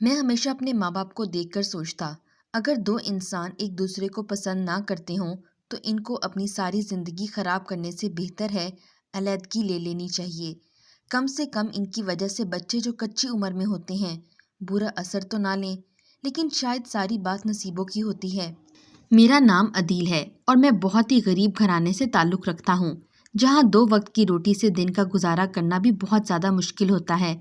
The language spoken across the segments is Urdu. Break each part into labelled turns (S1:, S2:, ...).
S1: میں ہمیشہ اپنے ماں باپ کو دیکھ کر سوچتا، اگر دو انسان ایک دوسرے کو پسند نہ کرتے ہوں تو ان کو اپنی ساری زندگی خراب کرنے سے بہتر ہے علیحدگی لے لینی چاہیے۔ کم سے کم ان کی وجہ سے بچے جو کچی عمر میں ہوتے ہیں برا اثر تو نہ لیں، لیکن شاید ساری بات نصیبوں کی ہوتی ہے۔ میرا نام عدیل ہے اور میں بہت ہی غریب گھرانے سے تعلق رکھتا ہوں، جہاں 2 وقت کی روٹی سے دن کا گزارا کرنا بھی بہت زیادہ مشکل ہوتا ہے۔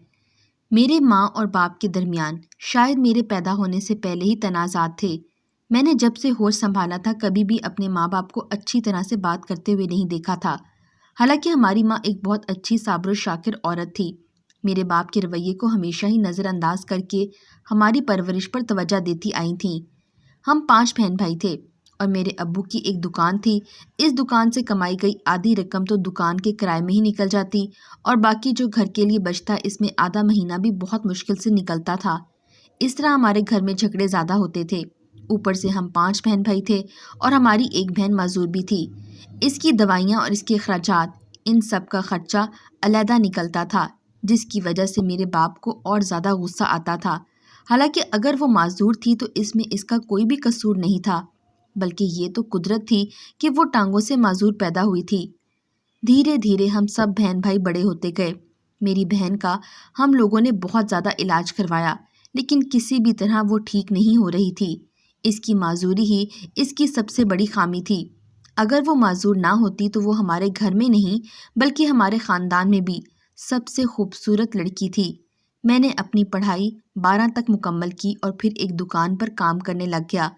S1: میرے ماں اور باپ کے درمیان شاید میرے پیدا ہونے سے پہلے ہی تنازعات تھے۔ میں نے جب سے ہوش سنبھالا تھا کبھی بھی اپنے ماں باپ کو اچھی طرح سے بات کرتے ہوئے نہیں دیکھا تھا، حالانکہ ہماری ماں ایک بہت اچھی صابر و شاکر عورت تھی۔ میرے باپ کے رویے کو ہمیشہ ہی نظر انداز کر کے ہماری پرورش پر توجہ دیتی آئی تھیں۔ ہم 5 بہن بھائی تھے اور میرے ابو کی ایک دکان تھی۔ اس دکان سے کمائی گئی آدھی رقم تو دکان کے کرائے میں ہی نکل جاتی اور باقی جو گھر کے لیے بچتا اس میں آدھا مہینہ بھی بہت مشکل سے نکلتا تھا۔ اس طرح ہمارے گھر میں جھگڑے زیادہ ہوتے تھے۔ اوپر سے ہم 5 بہن بھائی تھے اور ہماری ایک بہن معذور بھی تھی۔ اس کی دوائیاں اور اس کے اخراجات، ان سب کا خرچہ علیحدہ نکلتا تھا، جس کی وجہ سے میرے باپ کو اور زیادہ غصہ آتا تھا۔ حالانکہ اگر وہ معذور تھی تو اس میں اس کا کوئی بھی قصور نہیں تھا، بلکہ یہ تو قدرت تھی کہ وہ ٹانگوں سے معذور پیدا ہوئی تھی۔ دھیرے دھیرے ہم سب بہن بھائی بڑے ہوتے گئے۔ میری بہن کا ہم لوگوں نے بہت زیادہ علاج کروایا، لیکن کسی بھی طرح وہ ٹھیک نہیں ہو رہی تھی۔ اس کی معذوری ہی اس کی سب سے بڑی خامی تھی۔ اگر وہ معذور نہ ہوتی تو وہ ہمارے گھر میں نہیں بلکہ ہمارے خاندان میں بھی سب سے خوبصورت لڑکی تھی۔ میں نے اپنی پڑھائی 12 تک مکمل کی اور پھر ایک دکان پر کام کرنے لگ گیا۔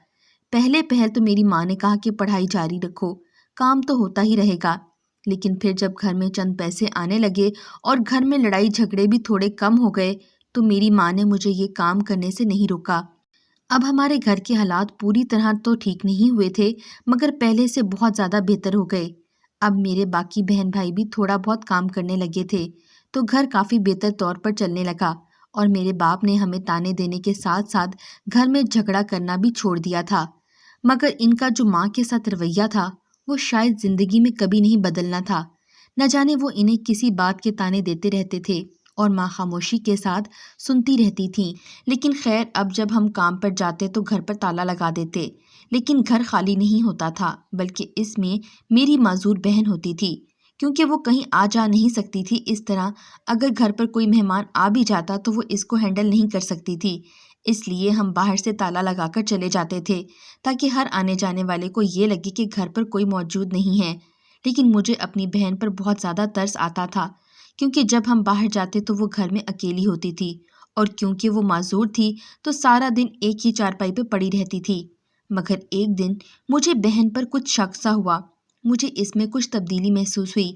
S1: پہلے تو میری ماں نے کہا کہ پڑھائی جاری رکھو، کام تو ہوتا ہی رہے گا، لیکن پھر جب گھر میں چند پیسے آنے لگے اور گھر میں لڑائی جھگڑے بھی تھوڑے کم ہو گئے تو میری ماں نے مجھے یہ کام کرنے سے نہیں روکا۔ اب ہمارے گھر کے حالات پوری طرح تو ٹھیک نہیں ہوئے تھے، مگر پہلے سے بہت زیادہ بہتر ہو گئے۔ اب میرے باقی بہن بھائی بھی تھوڑا بہت کام کرنے لگے تھے تو گھر کافی بہتر طور پر چلنے لگا، اور میرے باپ نے ہمیں تانے دینے کے ساتھ ساتھ گھر میں جھگڑا کرنا بھی چھوڑ دیا تھا۔ مگر ان کا جو ماں کے ساتھ رویہ تھا وہ شاید زندگی میں کبھی نہیں بدلنا تھا۔ نہ جانے وہ انہیں کسی بات کے تانے دیتے رہتے تھے اور ماں خاموشی کے ساتھ سنتی رہتی تھیں۔ لیکن خیر، اب جب ہم کام پر جاتے تو گھر پر تالا لگا دیتے، لیکن گھر خالی نہیں ہوتا تھا، بلکہ اس میں میری معذور بہن ہوتی تھی، کیونکہ وہ کہیں آ جا نہیں سکتی تھی۔ اس طرح اگر گھر پر کوئی مہمان آ بھی جاتا تو وہ اس کو ہینڈل نہیں کر سکتی تھی، اس لیے ہم باہر سے تالا لگا کر چلے جاتے تھے تاکہ ہر آنے جانے والے کو یہ لگے کہ گھر پر کوئی موجود نہیں ہے۔ لیکن مجھے اپنی بہن پر بہت زیادہ ترس آتا تھا، کیونکہ جب ہم باہر جاتے تو وہ گھر میں اکیلی ہوتی تھی، اور کیونکہ وہ معذور تھی تو سارا دن ایک ہی چارپائی پہ پڑی رہتی تھی۔ مگر ایک دن مجھے بہن پر کچھ شک سا ہوا، مجھے اس میں کچھ تبدیلی محسوس ہوئی۔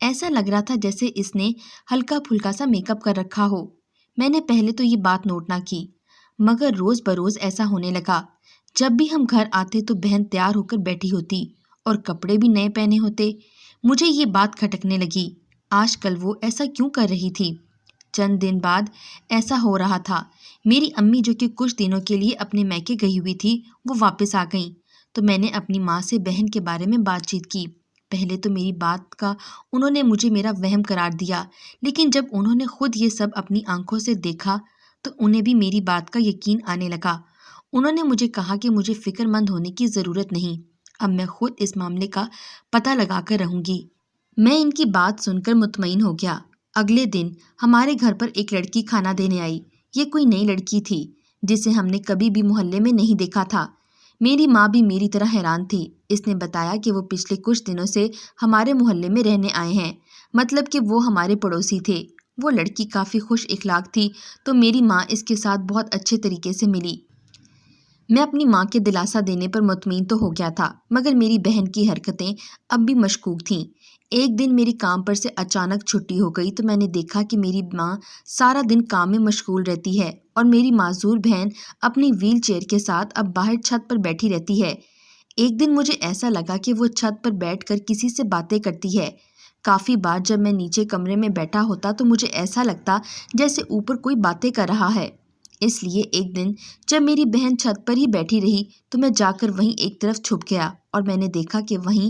S1: ایسا لگ رہا تھا جیسے اس نے ہلکا پھلکا سا میک اپ کر رکھا ہو۔ میں نے پہلے تو یہ بات نوٹ نہ کی، مگر روز بروز ایسا ہونے لگا۔ جب بھی ہم گھر آتے تو بہن تیار ہو کر بیٹھی ہوتی اور کپڑے بھی نئے پہنے ہوتے۔ مجھے یہ بات کھٹکنے لگی، آج کل وہ ایسا کیوں کر رہی تھی؟ چند دن بعد ایسا ہو رہا تھا، میری امی جو کہ کچھ دنوں کے لیے اپنے میکے گئی ہوئی تھی وہ واپس آ گئیں، تو میں نے اپنی ماں سے بہن کے بارے میں بات چیت کی۔ پہلے تو میری بات کا انہوں نے مجھے میرا وہم قرار دیا، لیکن جب انہوں نے خود یہ سب اپنی آنکھوں سے دیکھا تو انہیں بھی میری بات کا یقین آنے لگا۔ انہوں نے مجھے کہا کہ مجھے فکر مند ہونے کی ضرورت نہیں، اب میں خود اس معاملے کا پتہ لگا کر رہوں گی۔ میں ان کی بات سن کر مطمئن ہو گیا۔ اگلے دن ہمارے گھر پر ایک لڑکی کھانا دینے آئی۔ یہ کوئی نئی لڑکی تھی جسے ہم نے کبھی بھی محلے میں نہیں دیکھا تھا۔ میری ماں بھی میری طرح حیران تھی۔ اس نے بتایا کہ وہ پچھلے کچھ دنوں سے ہمارے محلے میں رہنے آئے ہیں، مطلب کہ وہ ہمارے پڑوسی تھے۔ وہ لڑکی کافی خوش اخلاق تھی، تو میری ماں اس کے ساتھ بہت اچھے طریقے سے ملی۔ میں اپنی ماں کے دلاسا دینے پر مطمئن تو ہو گیا تھا، مگر میری بہن کی حرکتیں اب بھی مشکوک تھیں۔ ایک دن میری کام پر سے اچانک چھٹی ہو گئی تو میں نے دیکھا کہ میری ماں سارا دن کام میں مشغول رہتی ہے اور میری معذور بہن اپنی ویل چیئر کے ساتھ اب باہر چھت پر بیٹھی رہتی ہے۔ ایک دن مجھے ایسا لگا کہ وہ چھت پر بیٹھ کر کسی سے باتیں کرتی ہے۔ کافی بار جب میں نیچے کمرے میں بیٹھا ہوتا تو مجھے ایسا لگتا جیسے اوپر کوئی باتیں کر رہا ہے۔ اس لیے ایک دن جب میری بہن چھت پر ہی بیٹھی رہی تو میں جا کر وہیں ایک طرف چھپ گیا اور میں نے دیکھا کہ وہیں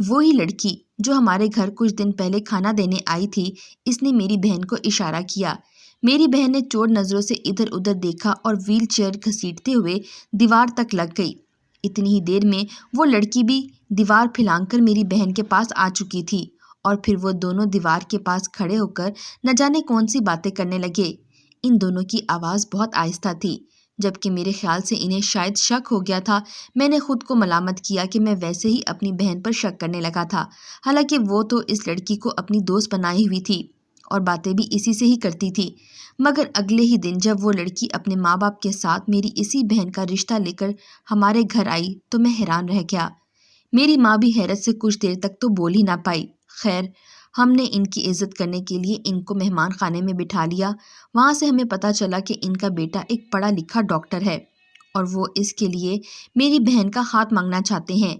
S1: وہی لڑکی جو ہمارے گھر کچھ دن پہلے کھانا دینے آئی تھی، اس نے میری بہن کو اشارہ کیا۔ میری بہن نے چور نظروں سے ادھر ادھر دیکھا اور ویل چیئر گھسیٹتے ہوئے دیوار تک لگ گئی۔ اتنی ہی دیر میں وہ لڑکی بھی دیوار پھلانگ کر میری بہن کے پاس آ چکی تھی اور پھر وہ دونوں دیوار کے پاس کھڑے ہو کر نہ جانے کون سی باتیں کرنے لگے۔ ان دونوں کی آواز بہت آہستہ تھی، جبکہ میرے خیال سے انہیں شاید شک ہو گیا تھا۔ میں نے خود کو ملامت کیا کہ میں ویسے ہی اپنی بہن پر شک کرنے لگا تھا، حالانکہ وہ تو اس لڑکی کو اپنی دوست بنائی ہوئی تھی اور باتیں بھی اسی سے ہی کرتی تھی۔ مگر اگلے ہی دن جب وہ لڑکی اپنے ماں باپ کے ساتھ میری اسی بہن کا رشتہ لے کر ہمارے گھر آئی تو میں حیران رہ گیا۔ میری ماں بھی حیرت سے کچھ دیر تک تو بول ہی نہ پائی۔ خیر، ہم نے ان کی عزت کرنے کے لیے ان کو مہمان خانے میں بٹھا لیا۔ وہاں سے ہمیں پتہ چلا کہ ان کا بیٹا ایک پڑھا لکھا ڈاکٹر ہے اور وہ اس کے لیے میری بہن کا ہاتھ مانگنا چاہتے ہیں۔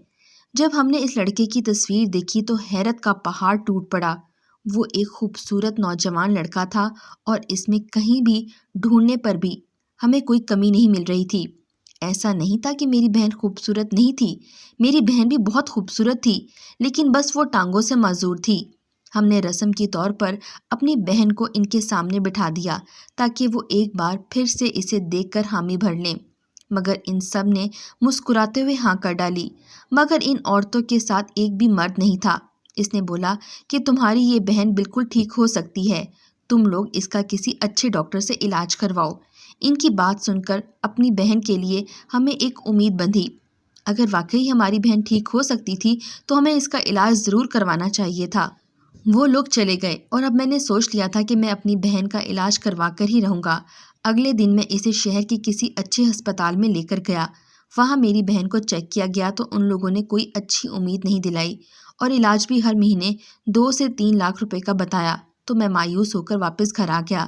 S1: جب ہم نے اس لڑکے کی تصویر دیکھی تو حیرت کا پہاڑ ٹوٹ پڑا۔ وہ ایک خوبصورت نوجوان لڑکا تھا اور اس میں کہیں بھی ڈھونڈنے پر بھی ہمیں کوئی کمی نہیں مل رہی تھی۔ ایسا نہیں تھا کہ میری بہن خوبصورت نہیں تھی، میری بہن بھی بہت خوبصورت تھی، لیکن بس وہ ٹانگوں سے معذور تھی۔ ہم نے رسم کی طور پر اپنی بہن کو ان کے سامنے بٹھا دیا تاکہ وہ ایک بار پھر سے اسے دیکھ کر حامی بھر لیں، مگر ان سب نے مسکراتے ہوئے ہاں کر ڈالی۔ مگر ان عورتوں کے ساتھ ایک بھی مرد نہیں تھا۔ اس نے بولا کہ تمہاری یہ بہن بالکل ٹھیک ہو سکتی ہے، تم لوگ اس کا کسی اچھے ڈاکٹر سے علاج کرواؤ۔ ان کی بات سن کر اپنی بہن کے لیے ہمیں ایک امید بندھی۔ اگر واقعی ہماری بہن ٹھیک ہو سکتی تھی تو ہمیں اس کا علاج ضرور کروانا چاہیے تھا۔ وہ لوگ چلے گئے اور اب میں نے سوچ لیا تھا کہ میں اپنی بہن کا علاج کروا کر ہی رہوں گا۔ اگلے دن میں اسے شہر کے کسی اچھے ہسپتال میں لے کر گیا۔ وہاں میری بہن کو چیک کیا گیا تو ان لوگوں نے کوئی اچھی امید نہیں دلائی اور علاج بھی ہر مہینے 2 سے 3 لاکھ روپے کا بتایا، تو میں مایوس ہو کر واپس گھر آ گیا۔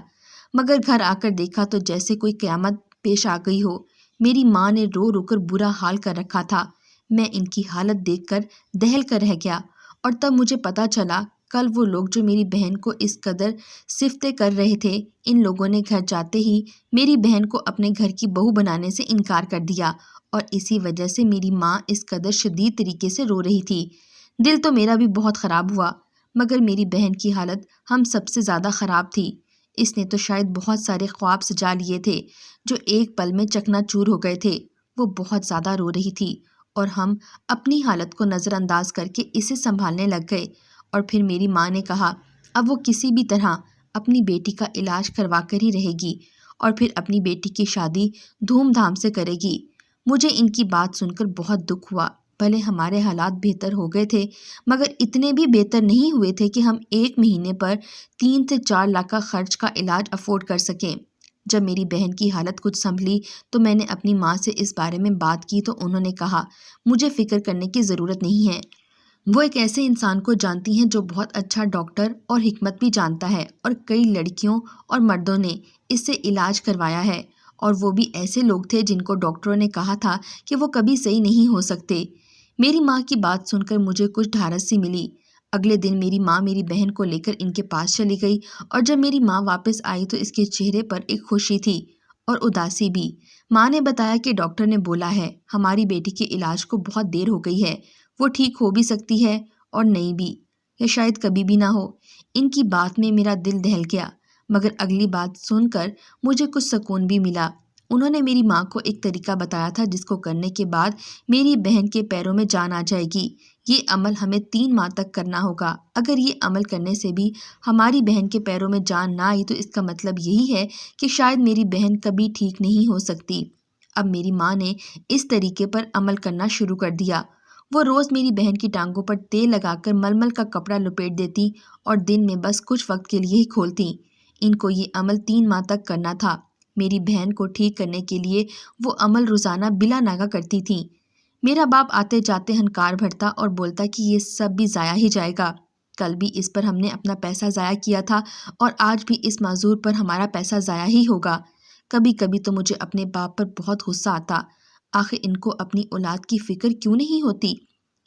S1: مگر گھر آ کر دیکھا تو جیسے کوئی قیامت پیش آ گئی ہو۔ میری ماں نے رو رو کر برا حال کر رکھا تھا۔ میں ان کی حالت دیکھ کر دہل کر رہ گیا اور تب مجھے پتہ چلا کل وہ لوگ جو میری بہن کو اس قدر صفتیں کر رہے تھے، ان لوگوں نے گھر جاتے ہی میری بہن کو اپنے گھر کی بہو بنانے سے انکار کر دیا اور اسی وجہ سے میری ماں اس قدر شدید طریقے سے رو رہی تھی۔ دل تو میرا بھی بہت خراب ہوا، مگر میری بہن کی حالت ہم سب سے زیادہ خراب تھی۔ اس نے تو شاید بہت سارے خواب سجا لیے تھے جو ایک پل میں چکنا چور ہو گئے تھے۔ وہ بہت زیادہ رو رہی تھی اور ہم اپنی حالت کو نظر انداز کر کے اسے سنبھالنے لگ گئے۔ اور پھر میری ماں نے کہا اب وہ کسی بھی طرح اپنی بیٹی کا علاج کروا کر ہی رہے گی اور پھر اپنی بیٹی کی شادی دھوم دھام سے کرے گی۔ مجھے ان کی بات سن کر بہت دکھ ہوا۔ بھلے ہمارے حالات بہتر ہو گئے تھے مگر اتنے بھی بہتر نہیں ہوئے تھے کہ ہم ایک مہینے پر 3 سے 4 لاکھ کا خرچ کا علاج افورڈ کر سکیں۔ جب میری بہن کی حالت کچھ سنبھلی تو میں نے اپنی ماں سے اس بارے میں بات کی تو انہوں نے کہا مجھے فکر کرنے کی ضرورت نہیں ہے۔ وہ ایک ایسے انسان کو جانتی ہیں جو بہت اچھا ڈاکٹر اور حکمت بھی جانتا ہے اور کئی لڑکیوں اور مردوں نے اس سے علاج کروایا ہے، اور وہ بھی ایسے لوگ تھے جن کو ڈاکٹروں نے کہا تھا کہ وہ کبھی صحیح نہیں ہو سکتے۔ میری ماں کی بات سن کر مجھے کچھ ڈھارس سی ملی۔ اگلے دن میری ماں میری بہن کو لے کر ان کے پاس چلی گئی اور جب میری ماں واپس آئی تو اس کے چہرے پر ایک خوشی تھی اور اداسی بھی۔ ماں نے بتایا کہ ڈاکٹر نے بولا ہے ہماری بیٹی کے علاج کو بہت دیر ہو گئی ہے، وہ ٹھیک ہو بھی سکتی ہے اور نہیں بھی، یا شاید کبھی بھی نہ ہو۔ ان کی بات میں میرا دل دہل گیا، مگر اگلی بات سن کر مجھے کچھ سکون بھی ملا۔ انہوں نے میری ماں کو ایک طریقہ بتایا تھا جس کو کرنے کے بعد میری بہن کے پیروں میں جان آ جائے گی۔ یہ عمل ہمیں 3 ماہ تک کرنا ہوگا۔ اگر یہ عمل کرنے سے بھی ہماری بہن کے پیروں میں جان نہ آئی تو اس کا مطلب یہی ہے کہ شاید میری بہن کبھی ٹھیک نہیں ہو سکتی۔ اب میری ماں نے اس طریقے پر عمل کرنا شروع کر دیا۔ وہ روز میری بہن کی ٹانگوں پر تیل لگا کر ململ کا کپڑا لپیٹ دیتی اور دن میں بس کچھ وقت کے لیے ہی کھولتی۔ ان کو یہ عمل 3 ماہ تک کرنا تھا۔ میری بہن کو ٹھیک کرنے کے لیے وہ عمل روزانہ بلا ناغہ کرتی تھیں۔ میرا باپ آتے جاتے ہنکار بھرتا اور بولتا کہ یہ سب بھی ضائع ہی جائے گا۔ کل بھی اس پر ہم نے اپنا پیسہ ضائع کیا تھا اور آج بھی اس معذور پر ہمارا پیسہ ضائع ہی ہوگا۔ کبھی کبھی تو مجھے اپنے باپ پر بہت غصہ آتا، آخر ان کو اپنی اولاد کی فکر کیوں نہیں ہوتی۔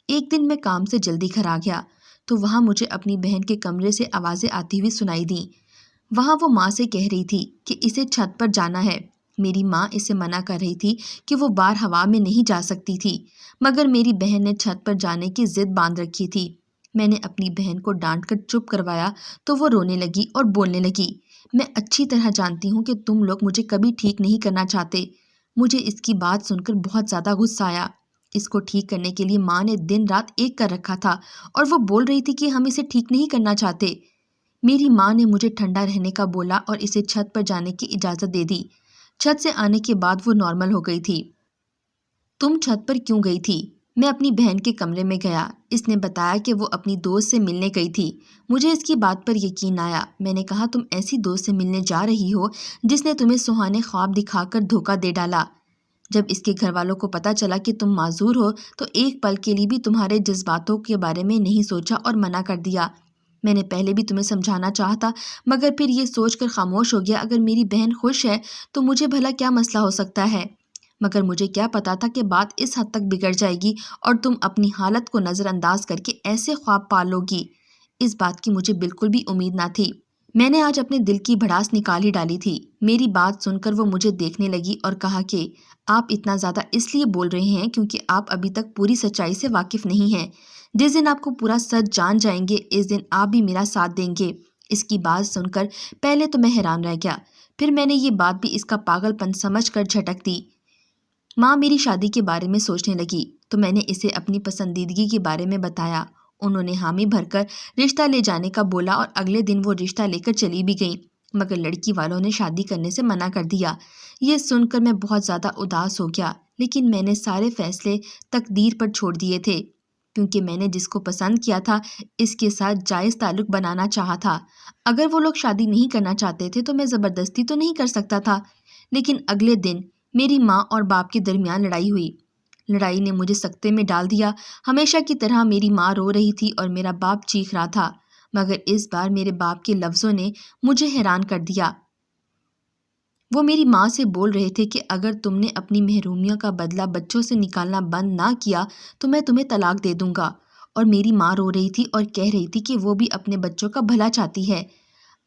S1: ایک دن میں کام سے جلدی گھر آ گیا تو وہاں مجھے اپنی بہن کے کمرے سے آوازیں آتی ہوئی سنائی دیں۔ وہاں وہ ماں سے کہہ رہی تھی کہ اسے چھت پر جانا ہے۔ میری ماں اسے منع کر رہی تھی کہ وہ باہر ہوا میں نہیں جا سکتی تھی، مگر میری بہن نے چھت پر جانے کی ضد باندھ رکھی تھی۔ میں نے اپنی بہن کو ڈانٹ کر چپ کروایا تو وہ رونے لگی اور بولنے لگی میں اچھی طرح جانتی ہوں کہ تم لوگ مجھے کبھی ٹھیک نہیں کرنا چاہتے۔ مجھے اس کی بات سن کر بہت زیادہ غصہ آیا۔ اس کو ٹھیک کرنے کے لیے ماں نے دن رات ایک کر رکھا تھا اور وہ بول رہی تھی کہ ہم اسے ٹھیک نہیں کرنا چاہتے۔ میری ماں نے مجھے ٹھنڈا رہنے کا بولا اور اسے چھت پر جانے کی اجازت دے دی۔ چھت سے آنے کے بعد وہ نارمل ہو گئی تھی۔ تم چھت پر کیوں گئی تھی؟ میں اپنی بہن کے کمرے میں گیا۔ اس نے بتایا کہ وہ اپنی دوست سے ملنے گئی تھی۔ مجھے اس کی بات پر یقین آیا۔ میں نے کہا تم ایسی دوست سے ملنے جا رہی ہو جس نے تمہیں سہانے خواب دکھا کر دھوکہ دے ڈالا۔ جب اس کے گھر والوں کو پتہ چلا کہ تم معذور ہو تو ایک پل کے لیے بھی تمہارے جذباتوں کے بارے میں نہیں سوچا اور منع کر دیا۔ میں نے پہلے بھی تمہیں سمجھانا چاہا تھا مگر پھر یہ سوچ کر خاموش ہو گیا اگر میری بہن خوش ہے تو مجھے بھلا کیا مسئلہ ہو سکتا ہے۔ مگر مجھے کیا پتا تھا کہ بات اس حد تک بگڑ جائے گی اور تم اپنی حالت کو نظر انداز کر کے ایسے خواب پالو گی۔ اس بات کی مجھے بالکل بھی امید نہ تھی۔ میں نے آج اپنے دل کی بھڑاس نکال ہی ڈالی تھی۔ میری بات سن کر وہ مجھے دیکھنے لگی اور کہا کہ آپ اتنا زیادہ اس لیے بول رہے ہیں کیونکہ آپ ابھی تک پوری سچائی سے واقف نہیں ہیں۔ جس دن آپ کو پورا سچ جان جائیں گے اس دن آپ بھی میرا ساتھ دیں گے۔ اس کی بات سن کر پہلے تو میں حیران رہ گیا، پھر میں نے یہ بات بھی اس کا پاگل پن سمجھ کر جھٹک دی۔ ماں میری شادی کے بارے میں سوچنے لگی تو میں نے اسے اپنی پسندیدگی کے بارے میں بتایا۔ انہوں نے حامی بھر کر رشتہ لے جانے کا بولا اور اگلے دن وہ رشتہ لے کر چلی بھی گئیں، مگر لڑکی والوں نے شادی کرنے سے منع کر دیا۔ یہ سن کر میں بہت زیادہ اداس ہو گیا، لیکن میں نے سارے فیصلے تقدیر پر چھوڑ دیے تھے کیونکہ میں نے جس کو پسند کیا تھا اس کے ساتھ جائز تعلق بنانا چاہا تھا۔ اگر وہ لوگ شادی نہیں کرنا چاہتے تھے تو میں زبردستی تو نہیں کر سکتا تھا۔ لیکن اگلے دن میری ماں اور باپ کے درمیان لڑائی ہوئی۔ لڑائی نے مجھے سکتے میں ڈال دیا۔ ہمیشہ کی طرح میری ماں رو رہی تھی اور میرا باپ چیخ رہا تھا، مگر اس بار میرے باپ کے لفظوں نے مجھے حیران کر دیا۔ وہ میری ماں سے بول رہے تھے کہ اگر تم نے اپنی محرومیوں کا بدلہ بچوں سے نکالنا بند نہ کیا تو میں تمہیں طلاق دے دوں گا، اور میری ماں رو رہی تھی اور کہہ رہی تھی کہ وہ بھی اپنے بچوں کا بھلا چاہتی ہے۔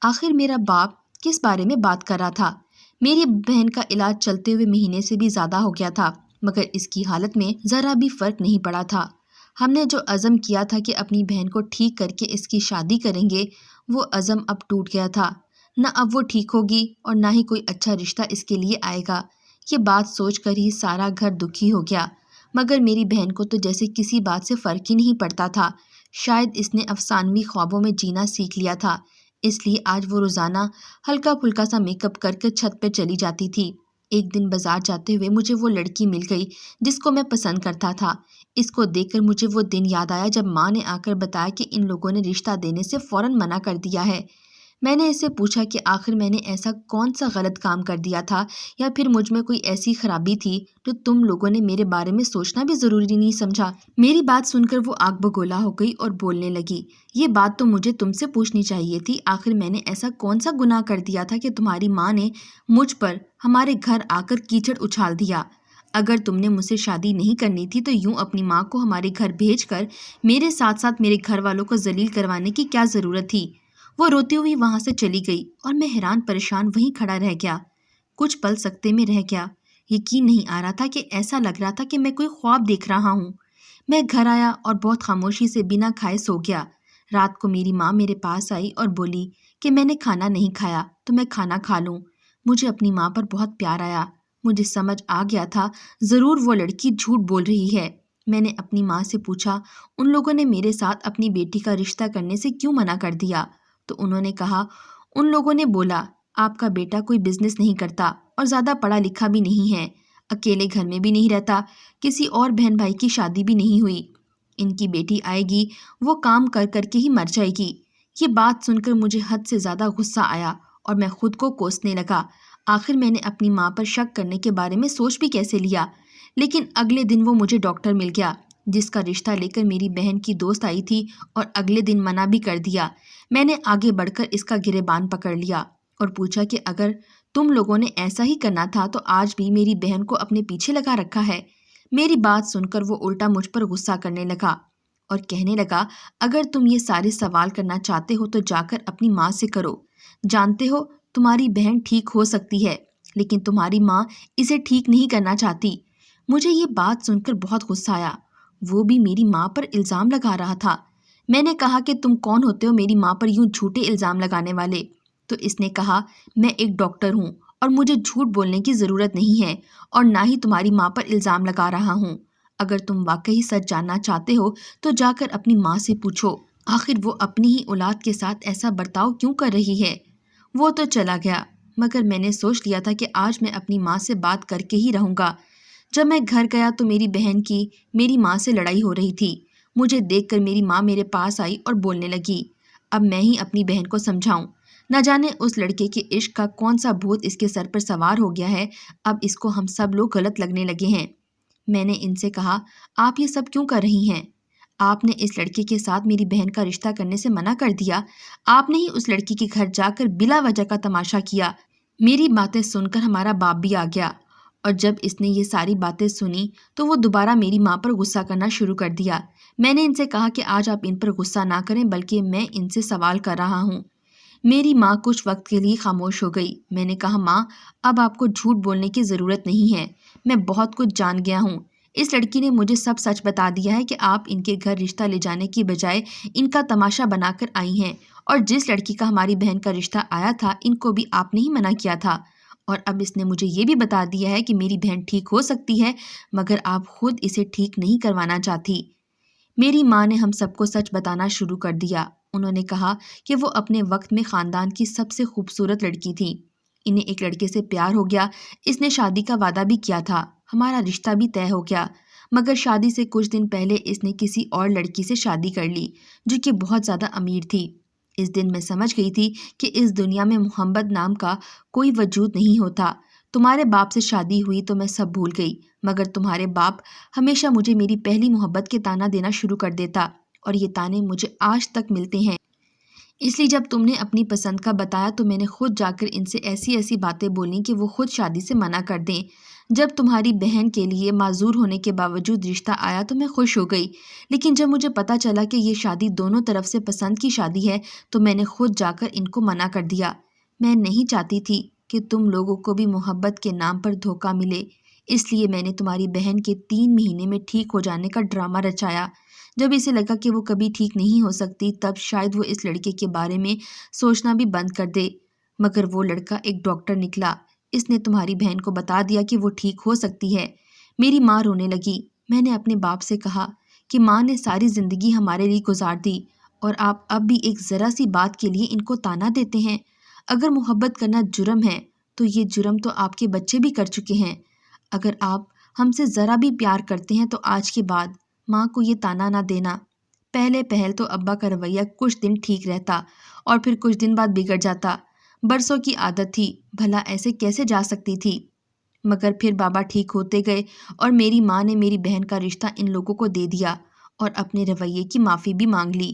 S1: آخر میرا باپ کس بارے میں بات کر رہا تھا؟ میری بہن کا علاج چلتے ہوئے مہینے سے بھی زیادہ ہو گیا تھا، مگر اس کی حالت میں ذرا بھی فرق نہیں پڑا تھا۔ ہم نے جو عزم کیا تھا کہ اپنی بہن کو ٹھیک کر کے اس کی شادی کریں گے، وہ عزم اب ٹوٹ گیا تھا۔ نہ اب وہ ٹھیک ہوگی اور نہ ہی کوئی اچھا رشتہ اس کے لیے آئے گا۔ یہ بات سوچ کر ہی سارا گھر دکھی ہو گیا، مگر میری بہن کو تو جیسے کسی بات سے فرق ہی نہیں پڑتا تھا۔ شاید اس نے افسانوی خوابوں میں جینا سیکھ لیا تھا، اس لیے آج وہ روزانہ ہلکا پھلکا سا میک اپ کر کے چھت پہ چلی جاتی تھی۔ ایک دن بازار جاتے ہوئے مجھے وہ لڑکی مل گئی جس کو میں پسند کرتا تھا۔ اس کو دیکھ کر مجھے وہ دن یاد آیا جب ماں نے آ کر بتایا کہ ان لوگوں نے رشتہ دینے سے فوراً منع کر دیا ہے۔ میں نے اس سے پوچھا کہ آخر میں نے ایسا کون سا غلط کام کر دیا تھا یا پھر مجھ میں کوئی ایسی خرابی تھی جو تم لوگوں نے میرے بارے میں سوچنا بھی ضروری نہیں سمجھا۔ میری بات سن کر وہ آگ بگولا ہو گئی اور بولنے لگی، یہ بات تو مجھے تم سے پوچھنی چاہیے تھی۔ آخر میں نے ایسا کون سا گناہ کر دیا تھا کہ تمہاری ماں نے مجھ پر ہمارے گھر آ کر کیچڑ اچھال دیا؟ اگر تم نے مجھ سے شادی نہیں کرنی تھی تو یوں اپنی ماں کو ہمارے گھر بھیج کر میرے ساتھ ساتھ میرے گھر والوں کو ذلیل کروانے کی کیا ضرورت تھی؟ وہ روتی ہوئی وہاں سے چلی گئی اور میں حیران پریشان وہیں کھڑا رہ گیا۔ کچھ پل سکتے میں رہ گیا۔ یقین نہیں آ رہا تھا کہ ایسا لگ رہا تھا کہ میں کوئی خواب دیکھ رہا ہوں۔ میں گھر آیا اور بہت خاموشی سے بنا کھائے سو گیا۔ رات کو میری ماں میرے پاس آئی اور بولی کہ میں نے کھانا نہیں کھایا تو میں کھانا کھا لوں۔ مجھے اپنی ماں پر بہت پیار آیا۔ مجھے سمجھ آ گیا تھا ضرور وہ لڑکی جھوٹ بول رہی ہے۔ میں نے اپنی ماں سے پوچھا ان لوگوں نے میرے ساتھ اپنی بیٹی کا رشتہ کرنے سے کیوں منع کر دیا؟ تو انہوں نے کہا ان لوگوں نے بولا آپ کا بیٹا کوئی بزنس نہیں کرتا اور زیادہ پڑھا لکھا بھی نہیں ہے، اکیلے گھر میں بھی نہیں رہتا، کسی اور بہن بھائی کی شادی بھی نہیں ہوئی، ان کی بیٹی آئے گی وہ کام کر کر کے ہی مر جائے گی۔ یہ بات سن کر مجھے حد سے زیادہ غصہ آیا اور میں خود کو کوسنے لگا۔ آخر میں نے اپنی ماں پر شک کرنے کے بارے میں سوچ بھی کیسے لیا؟ لیکن اگلے دن وہ مجھے ڈاکٹر مل گیا جس کا رشتہ لے کر میری بہن کی دوست آئی تھی اور اگلے دن منع بھی کر دیا۔ میں نے آگے بڑھ کر اس کا گریبان پکڑ لیا اور پوچھا کہ اگر تم لوگوں نے ایسا ہی کرنا تھا تو آج بھی میری بہن کو اپنے پیچھے لگا رکھا ہے۔ میری بات سن کر وہ الٹا مجھ پر غصہ کرنے لگا اور کہنے لگا اگر تم یہ سارے سوال کرنا چاہتے ہو تو جا کر اپنی ماں سے کرو۔ جانتے ہو تمہاری بہن ٹھیک ہو سکتی ہے لیکن تمہاری ماں اسے ٹھیک نہیں کرنا چاہتی۔ مجھے یہ بات سن کر بہت غصہ آیا۔ وہ بھی میری ماں پر الزام لگا رہا تھا۔ میں نے کہا کہ تم کون ہوتے ہو میری ماں پر یوں جھوٹے الزام لگانے والے؟ تو اس نے کہا، میں ایک ڈاکٹر ہوں اور مجھے جھوٹ بولنے کی ضرورت نہیں ہے اور نہ ہی تمہاری ماں پر الزام لگا رہا ہوں۔ اگر تم واقعی سچ جاننا چاہتے ہو تو جا کر اپنی ماں سے پوچھو، آخر وہ اپنی ہی اولاد کے ساتھ ایسا برتاؤ کیوں کر رہی ہے۔ وہ تو چلا گیا، مگر میں نے سوچ لیا تھا کہ آج میں اپنی ماں سے بات کر کے ہی رہوں گا۔ جب میں گھر گیا تو میری بہن کی میری ماں سے لڑائی ہو رہی تھی۔ مجھے دیکھ کر میری ماں میرے پاس آئی اور بولنے لگی، اب میں ہی اپنی بہن کو سمجھاؤں، نہ جانے اس لڑکے کے عشق کا کون سا بھوت اس کے سر پر سوار ہو گیا ہے، اب اس کو ہم سب لوگ غلط لگنے لگے ہیں۔ میں نے ان سے کہا، آپ یہ سب کیوں کر رہی ہیں؟ آپ نے اس لڑکے کے ساتھ میری بہن کا رشتہ کرنے سے منع کر دیا، آپ نے ہی اس لڑکی کے گھر جا کر بلا وجہ کا تماشا کیا۔ میری باتیں سن کر ہمارا باپ بھی آ گیا، اور جب اس نے یہ ساری باتیں سنی تو وہ دوبارہ میری ماں پر غصہ کرنا شروع کر دیا۔ میں نے ان سے کہا کہ آج آپ ان پر غصہ نہ کریں، بلکہ میں ان سے سوال کر رہا ہوں۔ میری ماں کچھ وقت کے لیے خاموش ہو گئی۔ میں نے کہا، ماں، اب آپ کو جھوٹ بولنے کی ضرورت نہیں ہے، میں بہت کچھ جان گیا ہوں۔ اس لڑکی نے مجھے سب سچ بتا دیا ہے کہ آپ ان کے گھر رشتہ لے جانے کی بجائے ان کا تماشا بنا کر آئی ہیں، اور جس لڑکی کا ہماری بہن کا رشتہ آیا تھا ان کو بھی آپ نے ہی منع کیا تھا، اور اب اس نے مجھے یہ بھی بتا دیا ہے کہ میری بہن ٹھیک ہو سکتی ہے، مگر آپ خود اسے ٹھیک نہیں کروانا چاہتی۔ میری ماں نے ہم سب کو سچ بتانا شروع کر دیا۔ انہوں نے کہا کہ وہ اپنے وقت میں خاندان کی سب سے خوبصورت لڑکی تھی، انہیں ایک لڑکے سے پیار ہو گیا، اس نے شادی کا وعدہ بھی کیا تھا، ہمارا رشتہ بھی طے ہو گیا، مگر شادی سے کچھ دن پہلے اس نے کسی اور لڑکی سے شادی کر لی جو کہ بہت زیادہ امیر تھی۔ اس دن میں سمجھ گئی تھی کہ اس دنیا میں محبت نام کا کوئی وجود نہیں ہوتا۔ تمہارے باپ سے شادی ہوئی تو میں سب بھول گئی، مگر تمہارے باپ ہمیشہ مجھے میری پہلی محبت کے تانا دینا شروع کر دیتا، اور یہ تانے مجھے آج تک ملتے ہیں۔ اس لیے جب تم نے اپنی پسند کا بتایا تو میں نے خود جا کر ان سے ایسی ایسی باتیں بولیں کہ وہ خود شادی سے منع کر دیں۔ جب تمہاری بہن کے لیے معذور ہونے کے باوجود رشتہ آیا تو میں خوش ہو گئی، لیکن جب مجھے پتہ چلا کہ یہ شادی دونوں طرف سے پسند کی شادی ہے تو میں نے خود جا کر ان کو منع کر دیا۔ میں نہیں چاہتی تھی کہ تم لوگوں کو بھی محبت کے نام پر دھوکہ ملے، اس لیے میں نے تمہاری بہن کے 3 مہینے میں ٹھیک ہو جانے کا ڈرامہ رچایا۔ جب اسے لگا کہ وہ کبھی ٹھیک نہیں ہو سکتی تب شاید وہ اس لڑکے کے بارے میں سوچنا بھی بند کر دے، مگر وہ لڑکا ایک ڈاکٹر نکلا، اس نے تمہاری بہن کو بتا دیا کہ وہ ٹھیک ہو سکتی ہے۔ میری ماں رونے لگی۔ میں نے اپنے باپ سے کہا کہ ماں نے ساری زندگی ہمارے لیے گزار دی، اور آپ اب بھی ایک ذرا سی بات کے لیے ان کو تانا دیتے ہیں۔ اگر محبت کرنا جرم ہے تو یہ جرم تو آپ کے بچے بھی کر چکے ہیں۔ اگر آپ ہم سے ذرا بھی پیار کرتے ہیں تو آج کے بعد ماں کو یہ تانا نہ دینا۔ پہل تو ابا کا رویہ کچھ دن ٹھیک رہتا اور پھر کچھ دن بعد بگڑ جاتا، برسوں کی عادت تھی، بھلا ایسے کیسے جا سکتی تھی؟ مگر پھر بابا ٹھیک ہوتے گئے اور میری ماں نے میری بہن کا رشتہ ان لوگوں کو دے دیا اور اپنے رویے کی معافی بھی مانگ لی۔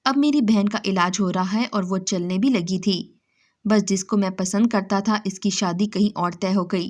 S1: اب میری بہن کا علاج ہو رہا ہے اور وہ چلنے بھی لگی تھی۔ بس جس کو میں پسند کرتا تھا اس کی شادی کہیں اور طے ہو گئی۔